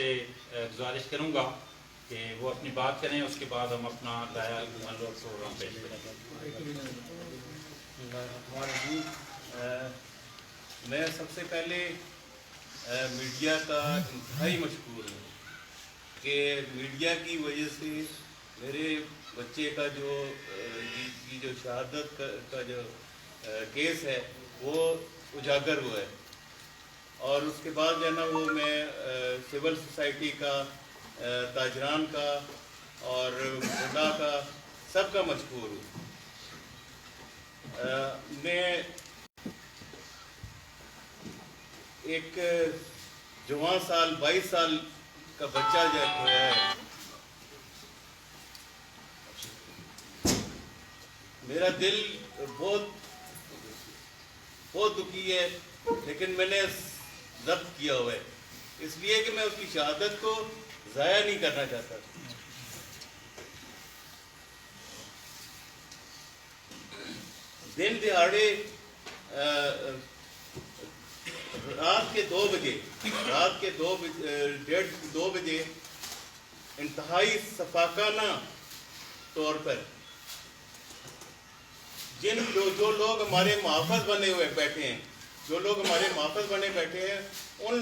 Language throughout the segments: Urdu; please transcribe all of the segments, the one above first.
سے گزارش کروں گا کہ وہ اپنی بات کریں، اس کے بعد ہم اپنا لایا پروگرام پیش کریں۔ میں سب سے پہلے میڈیا کا انتہائی مشکور ہوں کہ میڈیا کی وجہ سے میرے بچے کا جو شہادت کا جو کیس ہے وہ اجاگر ہوا ہے، اور اس کے بعد جو ہے نا وہ میں سول سوسائٹی کا، تاجران کا اور خدا کا، سب کا مشکور ہوں۔ میں ایک جوان سال 22 سال کا بچہ جو ہوا ہے، میرا دل بہت دکھی ہے، لیکن میں نے ضبط کیا ہوا ہے اس لیے کہ میں اس کی شہادت کو ضائع نہیں کرنا چاہتا۔ دن دہاڑے رات کے 2 بجے 2 بجے انتہائی شفاقانہ طور پر جو لوگ ہمارے محافظ بنے ہوئے بیٹھے ہیں، ان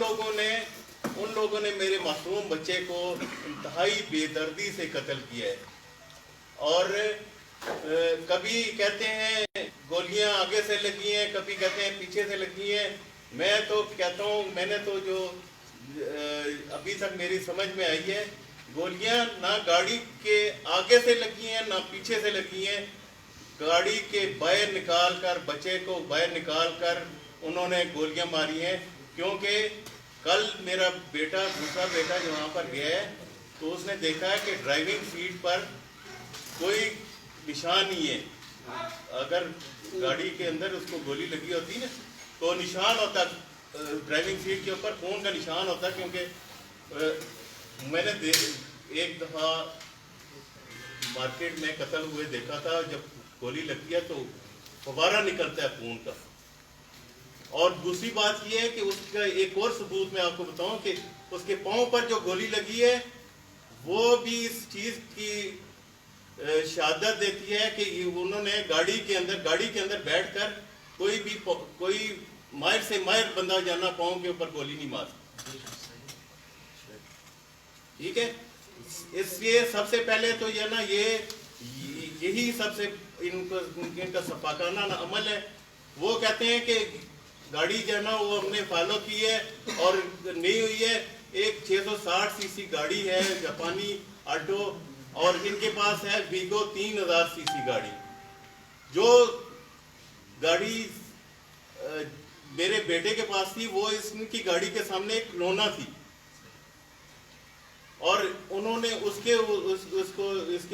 لوگوں نے میرے معصوم بچے کو انتہائی بے دردی سے قتل کیا ہے، اور کبھی کہتے ہیں گولیاں آگے سے لگی ہیں، کبھی کہتے ہیں پیچھے سے لگی ہیں۔ میں تو کہتا ہوں، میں نے تو جو ابھی تک میری سمجھ میں آئی ہے، گولیاں نہ گاڑی کے آگے سے لگی ہیں نہ پیچھے سے لگی ہیں، گاڑی کے باہر نکال کر، بچے کو باہر نکال کر انہوں نے گولیاں ماری ہیں۔ کیونکہ کل میرا دوسرا بیٹا جو وہاں پر گیا ہے تو اس نے دیکھا ہے کہ ڈرائیونگ سیٹ پر کوئی نشان نہیں ہے۔ اگر گاڑی کے اندر اس کو گولی لگی ہوتی نا تو نشان ہوتا، ڈرائیونگ سیٹ کے اوپر خون کا نشان ہوتا، کیونکہ میں نے ایک دفعہ مارکیٹ میں قتل ہوئے دیکھا تھا، جب گولی لگتی ہے تو فوارہ نکلتا ہے خون کا۔ اور دوسری بات یہ ہے کہ اس کا ایک اور ثبوت میں آپ کو بتاؤں کہ اس کے پاؤں پر جو گولی لگی ہے وہ بھی اس چیز کی شہادت دیتی ہے کہ انہوں نے گاڑی کے اندر بیٹھ کر کوئی ماہر سے ماہر بندہ جانا پاؤں کے اوپر گولی نہیں مار سکتا۔ ٹھیک ہے، اس لیے سب سے پہلے تو یہ نا یہی سب سے ان کا شفاقانہ عمل ہے۔ وہ کہتے ہیں کہ گاڑی جو ہے نا وہ ہم نے فالو کی ہے اور نہیں ہوئی ہے، ایک 660 سی سی گاڑی ہے جاپانی آٹو، اور ان کے پاس ہے ویگو 3000 سی سی گاڑی۔ جو گاڑی میرے بیٹے کے پاس تھی وہ اس کی گاڑی کے سامنے ایک کھلونا تھی، اور انہوں نے اس کے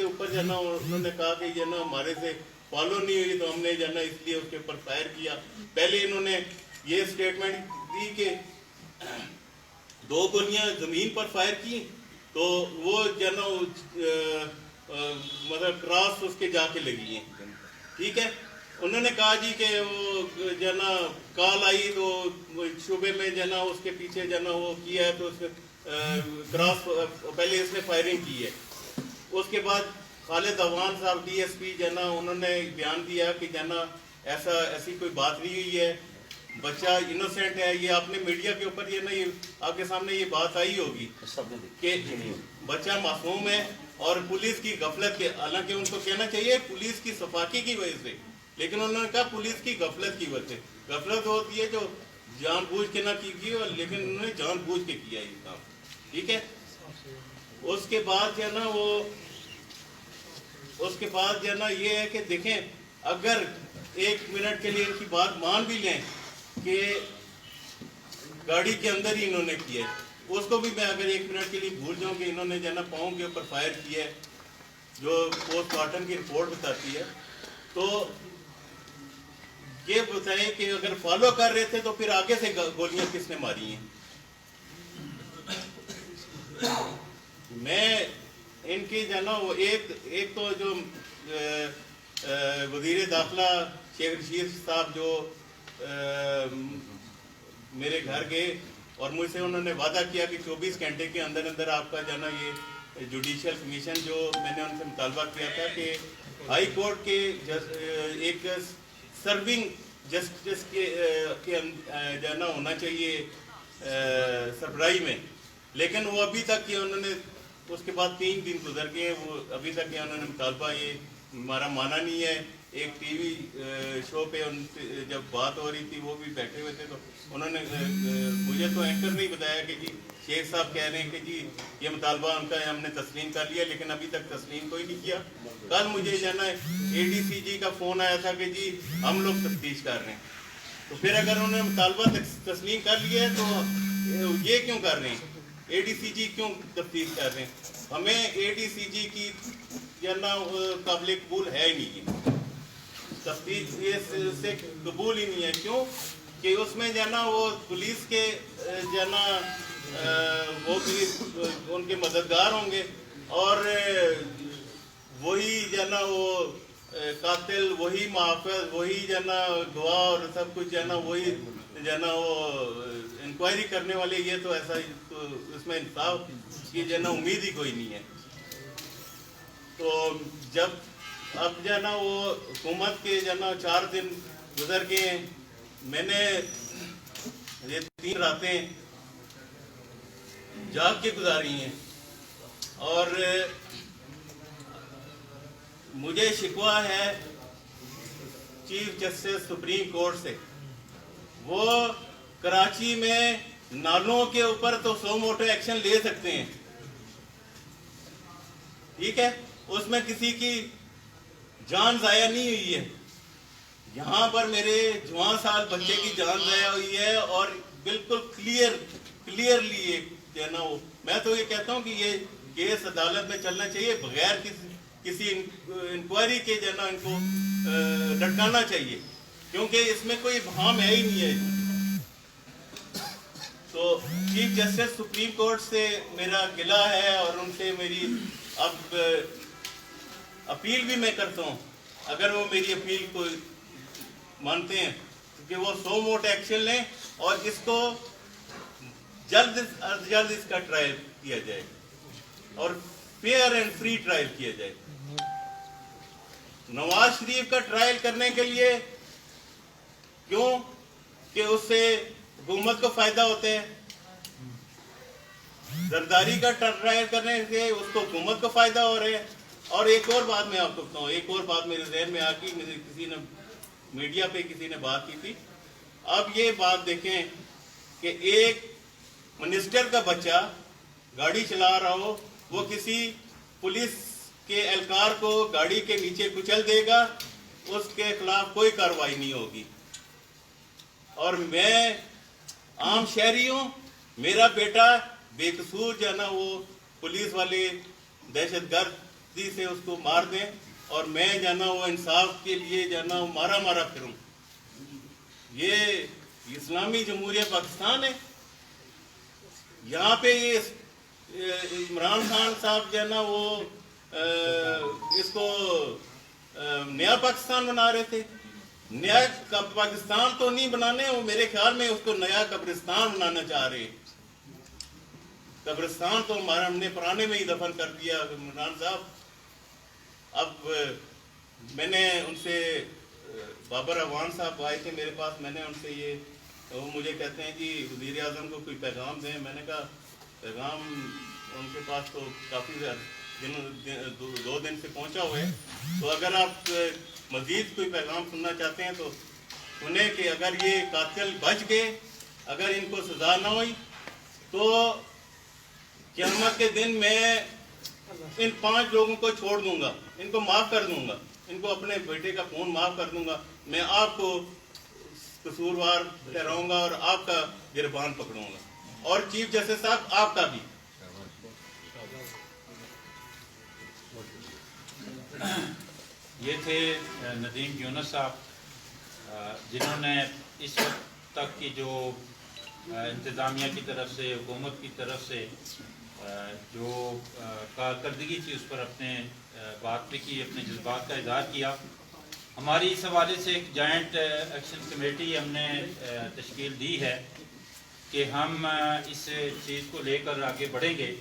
اوپر جو ہے نا انہوں نے کہا کہ یہ نا ہمارے سے فالو نہیں ہوئی تو ہم نے جو ہے نا اس لیے اس کے اوپر فائر کیا۔ پہلے انہوں نے یہ سٹیٹمنٹ دی کہ 2 گولیاں زمین پر فائر کی تو وہ جو ہے نا مطلب کراس اس کے جا کے لگی ہیں۔ ٹھیک ہے، انہوں نے کہا جی کہ وہ جو ہے نا کال آئی تو شعبے میں جو ہے نا اس کے پیچھے جو ہے نا وہ کیا ہے تو اس کراس پہلے اس نے فائرنگ کی ہے۔ اس کے بعد خالد عوان صاحب ڈی ایس پی جو ہے نا انہوں نے بیان دیا کہ جو ہے نا ایسی کوئی بات نہیں ہوئی ہے، بچہ انوسینٹ ہے۔ یہ آپ نے میڈیا کے اوپر یہ نا آپ کے سامنے یہ بات آئی ہوگی کہ بچہ معصوم ہے اور پولیس کی غفلت کے، حالانکہ ان کو کہنا چاہیے پولیس کی صفاقی کی وجہ سے، لیکن انہوں نے کہا پولیس کی غفلت کی وجہ سے۔ غفلت ہوتی ہے جو جان بوجھ کے نہ کی گئی، لیکن انہوں نے جان بوجھ کے کیا یہ کام۔ ٹھیک ہے، اس کے بعد جو ہے نا یہ ہے کہ دیکھیں، اگر 1 منٹ کے لیے ان کی بات مان بھی لیں کہ گاڑی کے اندر ہی انہوں نے کیا ہے، اس کو بھی میں اگر 1 منٹ کے لیے بھول جاؤں کہ انہوں نے جو ہے نا پاؤں کے اوپر فائر کیا ہے، جو پوسٹ مارٹم کی رپورٹ بتاتی ہے، تو یہ بتائیں کہ اگر فالو کر رہے تھے تو پھر آگے سے گولیاں کس نے ماری ہیں؟ میں ان کی جو ہے نا وہ ایک تو جو وزیر داخلہ شیخ رشید صاحب جو میرے گھر گئے اور مجھ سے انہوں نے وعدہ کیا کہ 24 گھنٹے کے اندر اندر آپ کا جو ہے نا یہ جوڈیشل کمیشن جو میں نے ان سے مطالبہ کیا تھا کہ ہائی کورٹ کے ایک سرونگ جسٹس کے جو ہے نا ہونا چاہیے سربراہی میں، لیکن وہ ابھی تک یہ انہوں نے اس کے بعد 3 دن گزر گئے، وہ ابھی تک یہ انہوں نے مطالبہ یہ ہمارا مانا نہیں ہے۔ ایک ٹی وی شو پہ ان سے جب بات ہو رہی تھی وہ بھی بیٹھے ہوئے تھے تو انہوں نے مجھے تو اینکر نہیں بتایا کہ جی شیخ صاحب کہہ رہے ہیں کہ جی یہ مطالبہ ان کا ہم نے تسلیم کر لیا، لیکن ابھی تک تسلیم کوئی نہیں کیا۔ کل مجھے جو ہے نا ADCG کا فون آیا تھا کہ جی ہم لوگ تفتیش کر رہے ہیں، تو پھر اگر انہوں نے مطالبہ تسلیم کر لیا ہے تو یہ کیوں کر رہے ہیں؟ ADCG کیوں تفتیش کر رہے ہیں؟ ہمیں ADCG کی جو ہے نا قابل قبول ہے ہی نہیں، تفتیش سے قبول ہی نہیں ہے۔ کیوں کہ اس میں جو ہے نا وہ پولیس کے جو ہے نا وہ بھی ان کے مددگار ہوں گے، اور وہی جو ہے نا وہ قاتل، وہی محافظ، وہی جو ہے نا گواہ اور سب کچھ جو ہے نا وہی جو ہے نا وہ انکوائری کرنے والے، یہ تو ایسا تو اس میں انصاف کی جو ہے نا امید ہی کوئی نہیں ہے۔ تو جب اب جو ہے نا وہ حکومت کے جو ہے نا 4 دن گزر گئے، میں نے یہ 3 راتیں جاگ کے گزاری ہیں، اور مجھے شکوہ ہے چیف جسٹس سپریم کورٹ سے، وہ کراچی میں نالوں کے اوپر تو سو موٹو ایکشن لے سکتے ہیں، ٹھیک ہے، اس میں کسی کی جان ضائع نہیں ہوئی ہے۔ یہاں پر میرے جوان سال بچے کی جان ضائع ہوئی ہے، اور بالکل کلیئرلی جو ہے نا وہ میں تو یہ کہتا ہوں کہ یہ کیس عدالت میں چلنا چاہیے، بغیر کسی انکوائری کے جو ہے نا ان کو لٹکانا چاہیے، کیونکہ اس میں کوئی ابہام ہے ہی نہیں ہے۔ تو چیف جسٹس سپریم کورٹ سے میرا گلہ ہے، اور ان سے میری اب اپیل بھی میں کرتا ہوں، اگر وہ میری اپیل کو مانتے ہیں کہ وہ سو موٹ ایکشن لیں، اور اس کو جلد از جلد اس کا ٹرائل کیا جائے، اور فیئر اینڈ فری ٹرائل کیا جائے۔ نواز شریف کا ٹرائل کرنے کے لیے کیوں کہ اس سے حکومت کو فائدہ ہوتے ہیں، زرداری کا ٹرائل کرنے سے اس کو حکومت کو فائدہ ہو رہے ہیں۔ اور ایک اور بات میں آپ کو بتاؤں، ایک اور بات میرے ذہن میں آ گئی، مجھے کسی نے میڈیا پہ کسی نے بات کی تھی۔ اب یہ بات دیکھیں کہ ایک منسٹر کا بچہ گاڑی چلا رہا ہو، وہ کسی پولیس کے اہلکار کو گاڑی کے نیچے کچل دے گا، اس کے خلاف کوئی کارروائی نہیں ہوگی۔ اور میں عام شہری ہوں، میرا بیٹا بے قصور جو ہے نا وہ پولیس والے دہشت گردی سے اس کو مار دیں، اور میں جو ہے نا وہ انصاف کے لیے جو ہے نا مارا پھروں۔ یہ اسلامی جمہوریہ پاکستان ہے، یہاں پہ یہ عمران خان صاحب جو ہے نا وہ اس کو نیا پاکستان بنا رہے تھے۔ نیا پاکستان تو نہیں بنانے، وہ میرے خیال میں اس کو نیا قبرستان بنانا چاہ رہے ہیں۔ قبرستان تو ہمارا ہم نے پرانے میں ہی دفن کر دیا عمران صاحب۔ اب میں نے ان سے بابر اعوان صاحب آئے تھے میرے پاس، میں نے ان سے وہ مجھے کہتے ہیں جی وزیر اعظم کو کوئی پیغام دیں۔ میں نے کہا پیغام ان کے پاس تو کافی 2 دن سے پہنچا ہوا ہے، تو اگر آپ مزید کوئی پیغام سننا چاہتے ہیں تو سنیں کہ اگر یہ قاتل بچ گئے، اگر ان کو سزا نہ ہوئی تو قیامت کے دن میں ان 5 لوگوں کو چھوڑ دوں گا، ان کو معاف کر دوں گا، ان کو اپنے بیٹے کا خون معاف کر دوں گا، میں آپ کو قصوروار ٹھہراؤں گا اور آپ کا گربان پکڑوں گا، اور چیف جسٹس صاحب آپ کا بھی۔ یہ تھے ندیم یونس صاحب، جنہوں نے اس وقت تک کی جو انتظامیہ کی طرف سے، حکومت کی طرف سے جو کارکردگی تھی اس پر اپنے بات بھی کی، اپنے جذبات کا اظہار کیا۔ ہماری اس حوالے سے ایک جوائنٹ ایکشن کمیٹی ہم نے تشکیل دی ہے، کہ ہم اس چیز کو لے کر آگے بڑھیں گے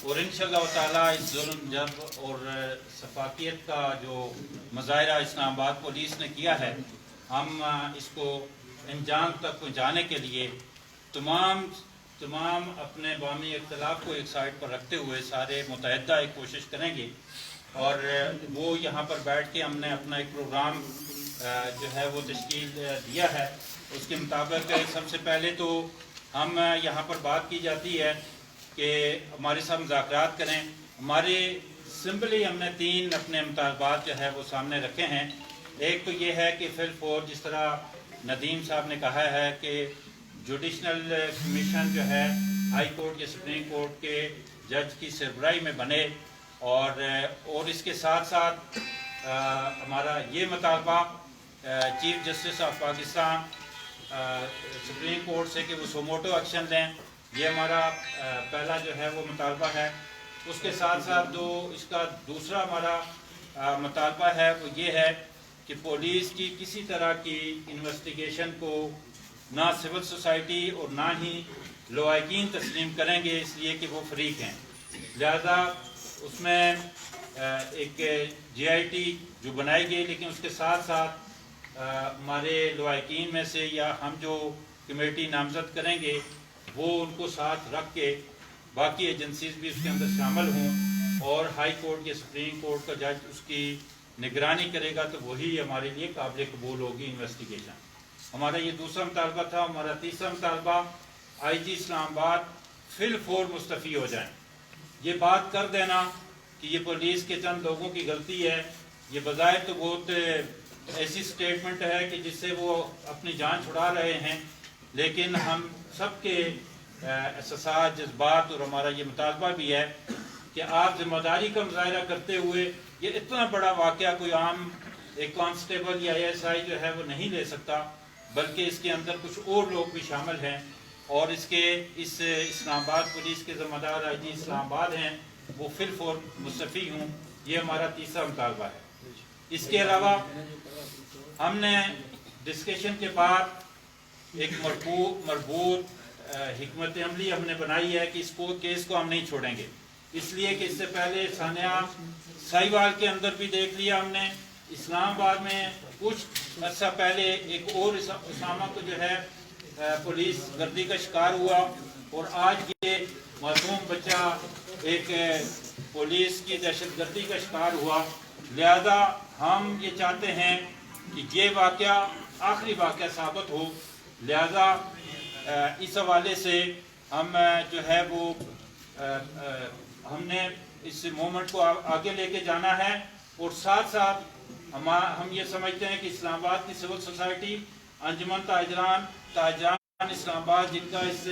اور انشاءاللہ تعالیٰ اس ظلم جرم اور سفاکیت کا جو مظاہرہ اسلام آباد پولیس نے کیا ہے ہم اس کو انجام تک پہنچانے کے لیے تمام اپنے بامی اختلاف کو ایک سائڈ پر رکھتے ہوئے سارے متحدہ ایک کوشش کریں گے اور وہ یہاں پر بیٹھ کے ہم نے اپنا ایک پروگرام جو ہے وہ تشکیل دیا ہے. اس کے مطابق سب سے پہلے تو ہم یہاں پر بات کی جاتی ہے کہ ہمارے ساتھ مذاکرات کریں. ہمارے سمپلی ہم نے 3 اپنے مطالبات جو ہے وہ سامنے رکھے ہیں. ایک تو یہ ہے کہ فی الفور جس طرح ندیم صاحب نے کہا ہے کہ جوڈیشنل کمیشن جو ہے ہائی کورٹ یا سپریم کورٹ کے جج کی سربراہی میں بنے اور اس کے ساتھ ساتھ ہمارا یہ مطالبہ chief justice of Pakistan supreme court سے کہ وہ سوموٹو ایکشن لیں. یہ ہمارا پہلا جو ہے وہ مطالبہ ہے. اس کے ساتھ ساتھ جو اس کا دوسرا ہمارا مطالبہ ہے وہ یہ ہے کہ پولیس کی کسی طرح کی انویسٹیگیشن کو نہ سول سوسائٹی اور نہ ہی لوائقین تسلیم کریں گے اس لیے کہ وہ فریق ہیں. لہذا اس میں ایک GIT جو بنائی گئی لیکن اس کے ساتھ ساتھ ہمارے لوائقین میں سے یا ہم جو کمیٹی نامزد کریں گے وہ ان کو ساتھ رکھ کے باقی ایجنسیز بھی اس کے اندر شامل ہوں اور ہائی کورٹ یا سپریم کورٹ کا جج اس کی نگرانی کرے گا تو وہی ہمارے لیے قابل قبول ہوگی انویسٹیگیشن. ہمارا یہ دوسرا مطالبہ تھا. ہمارا تیسرا مطالبہ IG اسلام آباد فی الفور مستعفی ہو جائیں. یہ بات کر دینا کہ یہ پولیس کے چند لوگوں کی غلطی ہے یہ بظاہر تو بہت ایسی سٹیٹمنٹ ہے کہ جس سے وہ اپنی جان چھڑا رہے ہیں لیکن ہم سب کے احساسات جذبات اور ہمارا یہ مطالبہ بھی ہے کہ آپ ذمہ داری کا مظاہرہ کرتے ہوئے یہ اتنا بڑا واقعہ کوئی عام ایک کانسٹیبل یا ASI جو ہے وہ نہیں لے سکتا بلکہ اس کے اندر کچھ اور لوگ بھی شامل ہیں اور اس اسلام آباد پولیس کے ذمہ دار IG اسلام آباد ہیں وہ فی الفور مستعفی ہوں. یہ ہمارا تیسرا مطالبہ ہے. اس کے علاوہ ہم نے ڈسکشن کے بعد ایک مربوط حکمت عملی ہم نے بنائی ہے کہ اس کیس کو ہم نہیں چھوڑیں گے اس لیے کہ اس سے پہلے ثانیہ ساہیوال کے اندر بھی دیکھ لیا ہم نے. اسلام آباد میں کچھ عرصہ پہلے ایک اور اسامہ کو جو ہے پولیس گردی کا شکار ہوا اور آج یہ معصوم بچہ ایک پولیس کی دہشت گردی کا شکار ہوا. لہذا ہم یہ چاہتے ہیں کہ یہ واقعہ آخری واقعہ ثابت ہو. لہذا اس حوالے سے ہم جو ہے وہ ہم نے اس مومنٹ کو آگے لے کے جانا ہے اور ساتھ ساتھ ہم یہ سمجھتے ہیں کہ اسلام آباد کی سول سوسائٹی انجمن تاجران اسلام آباد جن کا اس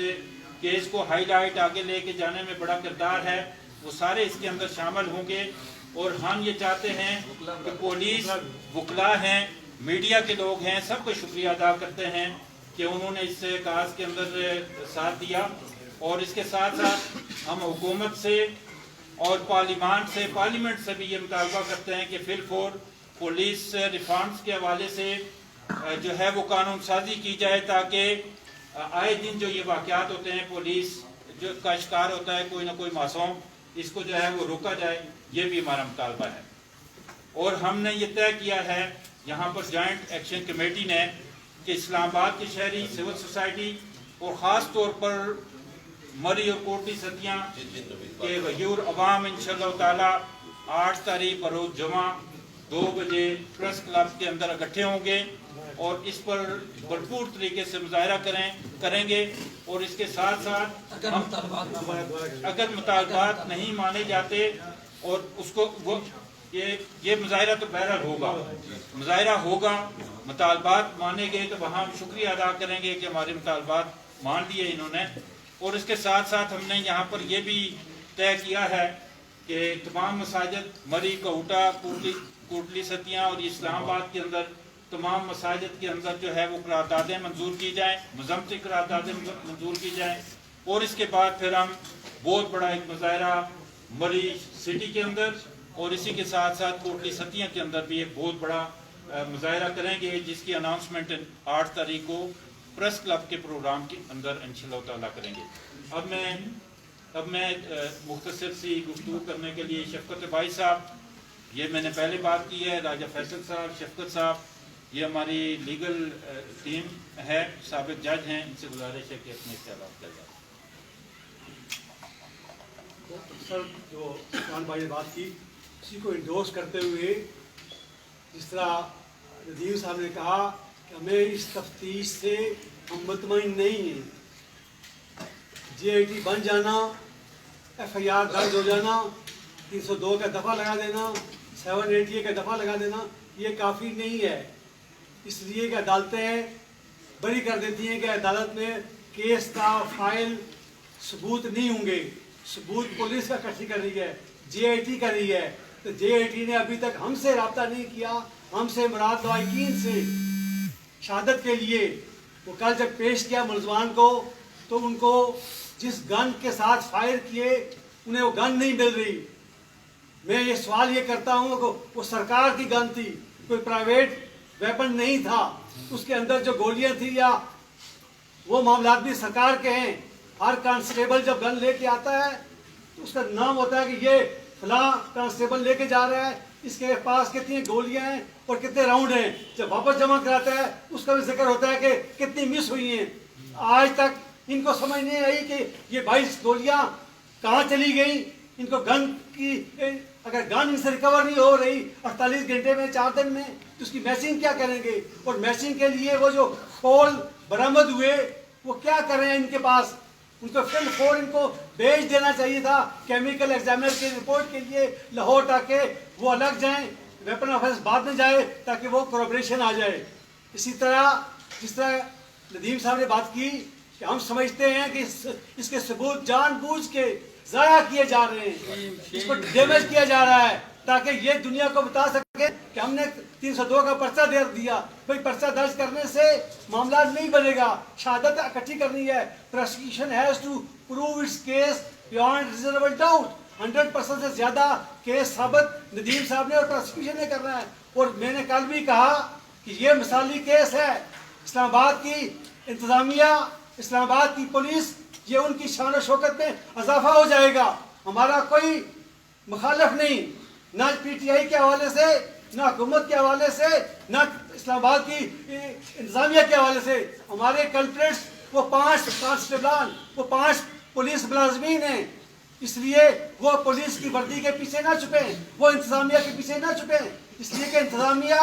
کیس کو ہائی لائٹ آگے لے کے جانے میں بڑا کردار ہے وہ سارے اس کے اندر شامل ہوں گے. اور ہم یہ چاہتے ہیں کہ پولیس وکلا ہیں میڈیا کے لوگ ہیں سب کو شکریہ ادا کرتے ہیں کہ انہوں نے اس کاز کے اندر ساتھ دیا. اور اس کے ساتھ ساتھ ہم حکومت سے اور پارلیمنٹ سے بھی یہ مطالبہ کرتے ہیں کہ فی الفور پولیس ریفارمز کے حوالے سے جو ہے وہ قانون سازی کی جائے تاکہ آئے دن جو یہ واقعات ہوتے ہیں پولیس جو کا شکار ہوتا ہے کوئی نہ کوئی معصوم اس کو جو ہے وہ روکا جائے. یہ بھی ہمارا مطالبہ ہے. اور ہم نے یہ طے کیا ہے یہاں پر جوائنٹ ایکشن کمیٹی نے کہ اسلام آباد کے شہری سول سوسائٹی اور خاص طور پر مری اور کوٹلی ستیاں کے غیور عوام انشاءاللہ تعالی 8 تاریخ بروز جمعہ 2 بجے پریس کلب کے اندر اکٹھے ہوں گے اور اس پر بھرپور طریقے سے مظاہرہ کریں گے. اور اس کے ساتھ ساتھ اگر مطالبات نہیں مانے جاتے اور اس کو یہ مظاہرہ تو بہرحال ہوگا مطالبات مانے گئے تو وہاں ہم شکریہ ادا کریں گے کہ ہمارے مطالبات مان لیے انہوں نے. اور اس کے ساتھ ساتھ ہم نے یہاں پر یہ بھی طے کیا ہے کہ تمام مساجد مری کوٹا کوٹلی ستیاں اور اسلام آباد کے اندر تمام مساجد کے اندر جو ہے وہ قراردادیں منظور کی جائیں مذمتی قراردادیں منظور کی جائیں. اور اس کے بعد پھر ہم بہت بڑا ایک مظاہرہ مری سٹی کے اندر اور اسی کے ساتھ ساتھ کوٹلی ستیاں کے اندر بھی ایک بہت بڑا مظاہرہ کریں گے جس کی اناؤنسمنٹ 8 تاریخ کو پریس کلب کے پروگرام کے اندر انشاءاللہ تعالیٰ کریں گے. اب میں مختصر سی گفتگو کرنے کے لیے شفقت بھائی صاحب, یہ میں نے پہلے بات کی ہے, راجہ فیصل صاحب, شفقت صاحب, یہ ہماری لیگل ٹیم ہے, سابق جج ہیں, ان سے گزارش ہے کہ اپنے خیالات کیا جائے. سر جو عثمان بھائی نے بات کی اسی کو انڈورس کرتے ہوئے, جس طرح ندیم صاحب نے کہا کہ ہمیں اس تفتیش سے ہم مطمئن نہیں ہیں. جے آئی ٹی بن جانا, ایف آئی آر درج ہو جانا, 302 کا دفعہ لگا دینا, 780 کا دفعہ لگا دینا, یہ کافی نہیں ہے. اس لیے کہ عدالتیں بری کر دیتی ہیں کہ عدالت میں کیس کا فائل ثبوت نہیں ہوں گے. ثبوت پولیس کا اکٹھی کر رہی ہے, جے آئی ٹی کر رہی ہے. تو جے آئی ٹی نے ابھی تک ہم سے رابطہ نہیں کیا, ہم سے مراد لائقین سے شہادت کے لیے. وہ کل جب پیش کیا ملزمان کو تو ان کو جس گن کے ساتھ فائر کیے انہیں وہ گن نہیں مل رہی. میں یہ سوال یہ کرتا ہوں کہ وہ سرکار کی گن تھی, کوئی پرائیویٹ ویپن نہیں تھا. اس کے اندر جو گولیاں تھیں یا وہ معاملات بھی سرکار کے ہیں. ہر کانسٹیبل جب گن لے کے آتا ہے تو اس کا نام ہوتا ہے کہ یہ فلاں کانسٹیبل لے کے جا رہا ہے, اس کے پاس کتنی گولیاں ہیں اور کتنے راؤنڈ ہیں. جب واپس جمع کراتا ہے اس کا بھی ذکر ہوتا ہے کہ کتنی مس ہوئی ہیں. آج تک ان کو سمجھ نہیں آئی کہ یہ 22 گولیاں کہاں چلی گئیں. ان کو گن کی اگر گن ان سے ریکور نہیں ہو رہی 48 گھنٹے میں, 4 دن میں, تو اس کی میچنگ کیا کریں گے. اور میچنگ کے لیے وہ جو خول برآمد ہوئے وہ کیا کر رہے ہیں ان کے پاس. ان کو فل فور ان کو بھیج دینا چاہیے تھا کیمیکل ایگزامنر کی رپورٹ کے لیے لاہور, تاکہ وہ الگ جائیں, ویپن آفیس بعد میں جائے, تاکہ وہ کوریبریشن آ جائے. اسی طرح جس طرح ندیم صاحب نے بات کی کہ ہم سمجھتے ہیں کہ اس کے ثبوت جان بوجھ کے ضائع کیے جا رہے ہیں, اس کو ڈیمیج کیا جا رہا ہے تاکہ یہ دنیا کو بتا سکے کہ ہم نے 302 کا پرچہ دے دیا. بھائی پرچہ درج کرنے سے معاملات نہیں بنے گا, شہادت اکٹھی کرنی ہے. Prosecution has to prove its case beyond reasonable doubt. 100% سے زیادہ کیس ثابت ندیم صاحب نے اور پروسیکیوشن نے کرنا ہے. اور میں نے کل بھی کہا کہ یہ مثالی کیس ہے. اسلام آباد کی انتظامیہ, اسلام آباد کی پولیس, یہ ان کی شان و شوکت میں اضافہ ہو جائے گا. ہمارا کوئی مخالف نہیں, نہ پی ٹی آئی کے حوالے سے, نہ حکومت کے حوالے سے, نہ اسلام آباد کی انتظامیہ کے حوالے سے. ہمارے کلپریٹس وہ 5 کانسٹیبلان, وہ 5 پولیس ملازمین ہیں. اس لیے وہ پولیس کی وردی کے پیچھے نہ چھپیں, وہ انتظامیہ کے پیچھے نہ چھپیں. اس لیے کہ انتظامیہ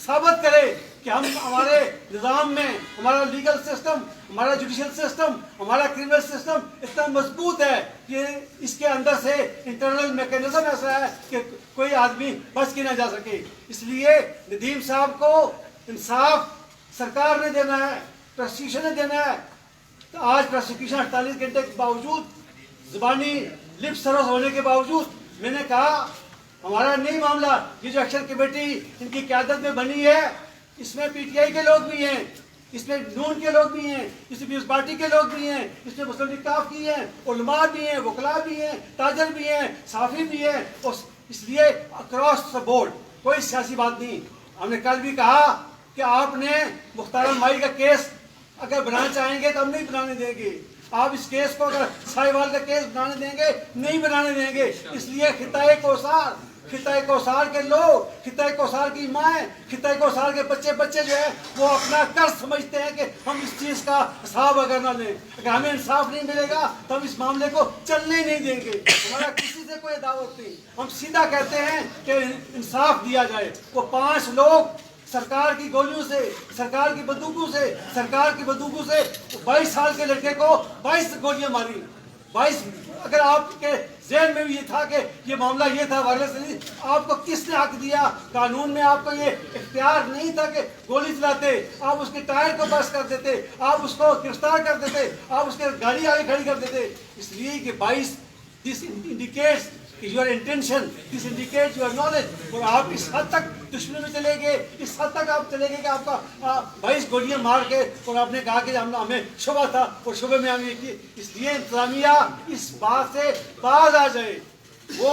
ثابت کرے کہ ہمارے نظام میں ہمارا لیگل سسٹم, ہمارا جوڈیشل سسٹم, ہمارا کرمنل سسٹم اتنا مضبوط ہے کہ اس کے اندر سے انٹرنل میکینزم ایسا ہے کہ کوئی آدمی بچ کے نہ جا سکے. اس لیے ندیم صاحب کو انصاف سرکار نے دینا ہے, پروسیکیوشن نے دینا ہے. تو آج پروسیکیوشن 48 گھنٹے کے باوجود, زبانی لپ سروس ہونے کے باوجود, میں نے کہا ہمارا نہیں معاملہ. یہ جو ایکشن کمیٹی ان کی قیادت میں بنی ہے, اس میں پی ٹی آئی کے لوگ بھی ہیں, اس میں نون کے لوگ بھی ہیں, اس میں پیپلز پارٹی کے لوگ بھی ہیں, اس میں مسلم لیگ کاف کی ہیں, علماء بھی ہیں, وکلاء بھی ہیں, تاجر بھی ہیں, صحافی بھی ہیں. اور اس لیے اکراس دا بورڈ کوئی سیاسی بات نہیں. ہم نے کل بھی کہا کہ آپ نے مختار مائی کا کیس اگر بنانا چاہیں گے تو ہم نہیں بنانے دیں گے. آپ اس کیس کو اگر ساہیوال کا کیس بنانے دیں گے, نہیں بنانے دیں گے. اس لیے خطۂ کوثر, خطۂ کوثر کے لوگ, خطۂ کوثر کی مائیں, خطۂ کوثر کے بچے جو ہیں وہ اپنا قرض سمجھتے ہیں کہ ہم اس چیز کا حساب اگر نہ لیں, اگر ہمیں انصاف نہیں ملے گا تو ہم اس معاملے کو چلنے ہی نہیں دیں گے. ہمارا کسی سے کوئی دعوت نہیں, ہم سیدھا کہتے ہیں کہ انصاف دیا جائے. وہ 5 لوگ سرکار کی گولیوں سے, سرکار کی بندوقوں سے, 22 سال کے لڑکے کو 22 گولیاں ماری. 22 اگر آپ کے ذہن میں بھی یہ تھا کہ یہ معاملہ یہ تھا وائرس نہیں, آپ کو کس نے حق دیا؟ قانون میں آپ کو یہ اختیار نہیں تھا کہ گولی چلاتے, آپ اس کے ٹائر کو بس کر دیتے, آپ اس کو گرفتار کر دیتے, آپ اس کے گاڑی آگے کھڑی کر دیتے. اس لیے کہ 22 دس indicates your intention, this indicate your knowledge. اور آپ اس حد تک دشمنی میں چلے گئے, اس حد تک آپ چلے گئے کہ آپ کا 22 گولیاں مار کے, اور آپ نے کہا کہ ہمیں شبہ تھا اور شبہ میں ہم یہ کی. اس لیے انتظامیہ اس بات سے باز آ جائے. وہ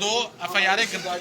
2 FIR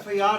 FIR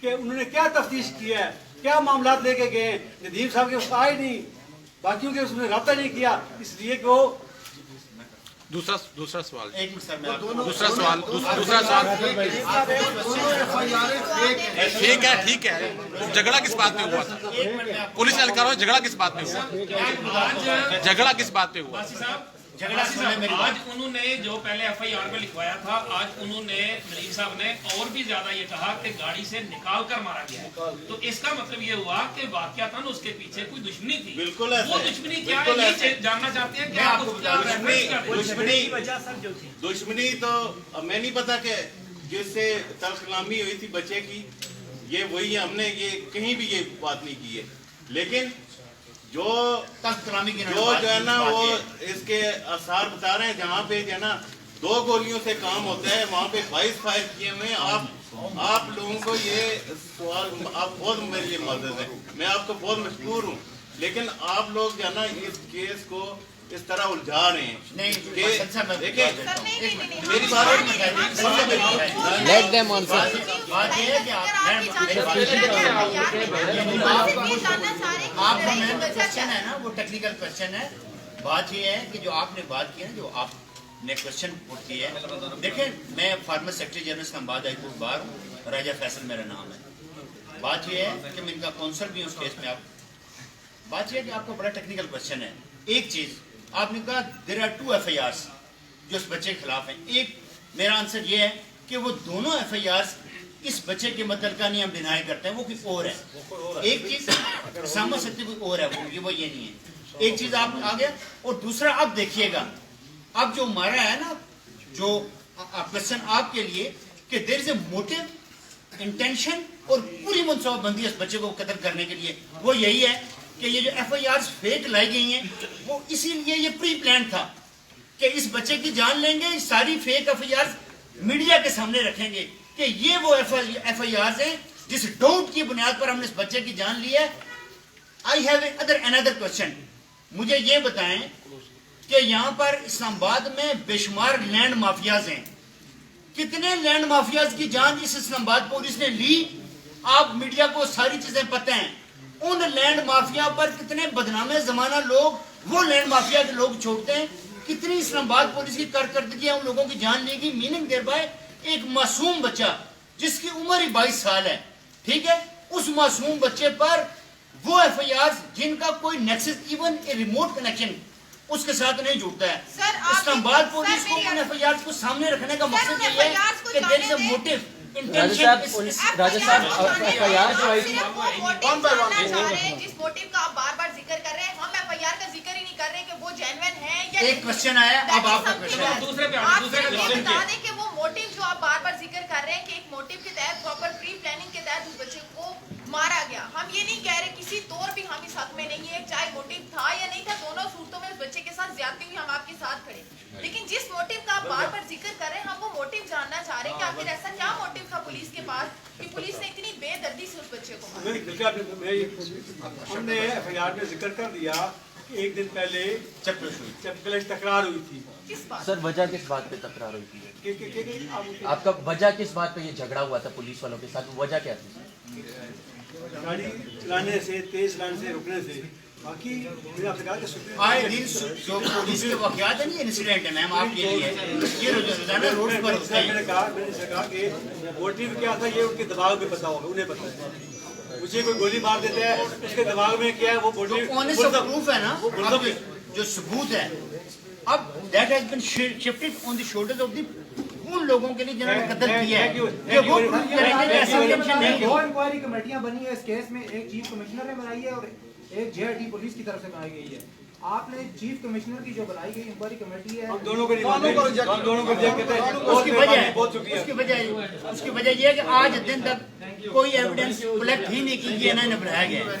کہ انہوں نے کیا تفتیش کیا ہے, کیا معاملات لے کے گئے. ندیم صاحب کے اس آئے نہیں, باقیوں کے اس نے رابطہ نہیں کیا, اس لیے کہ وہ دوسرا سوال ایک منٹ سر, میں آپ کو دوسرا سوال ٹھیک ہے. جھگڑا کس بات پہ ہوا تھا؟ پولیس اہلکاروں میں جھگڑا کس بات پہ ہوا؟ جھگڑا کس بات پہ ہوا؟ آج انہوں نے جو پہلے ایف آئی آر میں لکھوایا تھا, آج انہوں نے ندیم صاحب نے اور بھی زیادہ یہ کہا کہ گاڑی سے نکال کر مارا گیا ہے. تو اس کا مطلب یہ ہوا کہ واقعتاً اس کے پیچھے کوئی دشمنی تھی. بالکل وہ دشمنی کیا ہے یہ جاننا چاہتے ہیں کہ آپ کو دشمنی تو میں نہیں پتا کہ جس سے تلخ کلامی ہوئی تھی بچے کی, یہ وہی ہے. ہم نے یہ کہیں بھی یہ بات نہیں کی ہے, لیکن جو جو ہے نا وہ اس کے آثار بتا رہے ہیں. جہاں پہ جو ہے نا 2 گولیوں سے کام ہوتا ہے, وہاں پہ 22 فائر کیے ہوئے. آپ لوگوں کو یہ سوال, آپ بہت میرے لیے معزز ہیں, میں آپ کو بہت مشکور ہوں, لیکن آپ لوگ جو ہے نا اس کیس کو اس طرح الجھا رہے ہیں. دیکھیں میری کوشچن ہے نا, وہ ٹیکنیکل کوشچن ہے. بات یہ ہے کہ جو آپ نے بات کی ہے, جو آپ نے کوشچن پوٹ کی ہے, دیکھیں میں فارمر سیکرٹری جنرل اسلام آباد ہائی کورٹ بار ہوں, راجہ فیصل میرا نام ہے. بات یہ ہے کہ میں ان کا کونسل بھی ہوں اس کیس میں. بات یہ ہے کہ آپ کا بڑا ٹیکنیکل کوشچن ہے. ایک چیز آپ نے کہا دیر آر 2 FIRs جو اس بچے کے خلاف ہیں. ایک میرا آنسر یہ ہے کہ وہ دونوں FIRs اس بچے کے متعلقہ نہیں ہم ڈینائی کرتے ہیں, وہ کوئی اور ہے. ایک چیز سامنے سکتی کوئی اور ہے, وہ یہ نہیں ہے. ایک چیز آپ آ گیا. اور دوسرا اب دیکھیے گا, اب جو مارا ہے نا, جو کوشچن آپ کے لیے کہ دیر از اے موٹیو, انٹینشن اور پوری منصوبہ بندی اس بچے کو قتل کرنے کے لیے, وہ یہی ہے کہ یہ جو FIRs فیک لائی گئی ہیں وہ اسی لیے یہ پری پلان تھا کہ اس بچے کی جان لیں گے, ساری فیک FIRs میڈیا کے سامنے رکھیں گے کہ یہ وہ FIRs ہیں جس ڈاؤٹ کی بنیاد پر ہم نے اس بچے کی جان لی ہے. I have another question. مجھے یہ بتائیں کہ یہاں پر اسلام آباد میں بے شمار لینڈ مافیاز ہیں. کتنے لینڈ مافیاز کی جان اس اسلام آباد پولیس نے لی؟ آپ میڈیا کو ساری چیزیں پتہ ہیں. ان لینڈ مافیا پر کتنے بدنام زمانہ لوگ وہ لینڈ مافیا کے لوگ چھوڑتے ہیں. کتنی اسلام آباد پولیس کی کارکردگی ہے, ان لوگوں کی جان لے گی. میننگ دیر بائے ایک معصوم بچہ جس کی عمر ہی 22 سال ہے, ٹھیک ہے, اس معصوم بچے پر وہ FIRs جن کا کوئی nexus even a remote connection اس کے ساتھ نہیں جڑتا ہے. اسلام آباد پولیس کو ان FIRs کو سامنے رکھنے کا مقصد یہ ہے کہ دیر از اے موٹیو. راجہ صاحب FIR جو آئی تھی جس موٹیو کا آپ بار بار ذکر کر رہے ہیں, ہم FIR کا ذکر ہی نہیں کر رہے کہ وہ جینوین ہے یا ایک کوشچن آیا, اب آپ کا کوشچن ہے. آپ یہ بتا دیں کہ وہ موٹیو جو آپ بار بار ذکر کر رہے ہیں کہ ایک موٹیو کے تحت پراپر پری پلاننگ کے تحت اس بچے کو مارا گیا. ہم یہ نہیں کہہ رہے کسی طور بھی ہم اس حق میں نہیں ہے, چاہے موٹیو تھا یا نہیں تھا, دونوں صورتوں میں اس بچے کے ساتھ زیادتی ہوئی, ہم آپ کے ساتھ کھڑے. لیکن جس موٹیو کا آپ بار بار ذکر کر رہے ہیں, ہم وہ موٹیو جاننا چاہ رہے ہیں کہ آخر ایسا کیا موٹیو تھا پولیس کے پاس کہ پولیس نے اتنی بے دردی سے اس بچے کو مارا. ہم نے FIR میں ذکر کر دیا کہ ایک دن پہلے چپل تکرار ہوئی تھی. کس بات؟ سر وجہ کس بات پہ تکرار ہوئی تھی؟ کہ آپ کا وجہ کس بات پہ یہ جھگڑا ہوا تھا پولیس والوں کے ساتھ, وجہ کیا تھی؟ گاڑی چلانے سے, تیز چلانے سے, رکنے سے. باقی میں نے آپ سے کہا کہ آئے دن جو پولیس کے واقعات ہیں, یہ انسیڈنٹ ہے میم آپ کے لیے, یہ روزانہ روڈ پر ہوتے ہیں. میں نے کہا کہ موٹیو کیا تھا یہ ان کے دماغ میں پتا ہوگا, انہیں پتا ہے. مجھے کوئی گولی مار دیتا ہے, اس کے دماغ میں کیا ہے وہ آنیسٹ آف پروف ہے نا, جو ثبوت ہے. اب that has been shifted on the shoulders of the ان لوگوں کے لیے جنہوں نے قتل کیا ہے کہ وہ پروف کریں گے کہ ایسا ٹینشن نہیں دو ہو. انکوائری کمیٹیاں بنی ہیں اس کیس میں, ایک چیف کمشنر نے بنائی ہے اور ایک JRT پولیس کی طرف سے بنائی گئی ہے. آپ نے چیف کمشنر کی جو بنائی گئی انکوائری کمیٹی ہے, ہم دونوں کو ریجیکٹ کرتے ہیں. اس کی وجہ یہ ہے کہ آج دن تک کوئی ایویڈنس کلیکٹ ہی نہیں کی گئی, انہوں نے بنایا گیا ہے.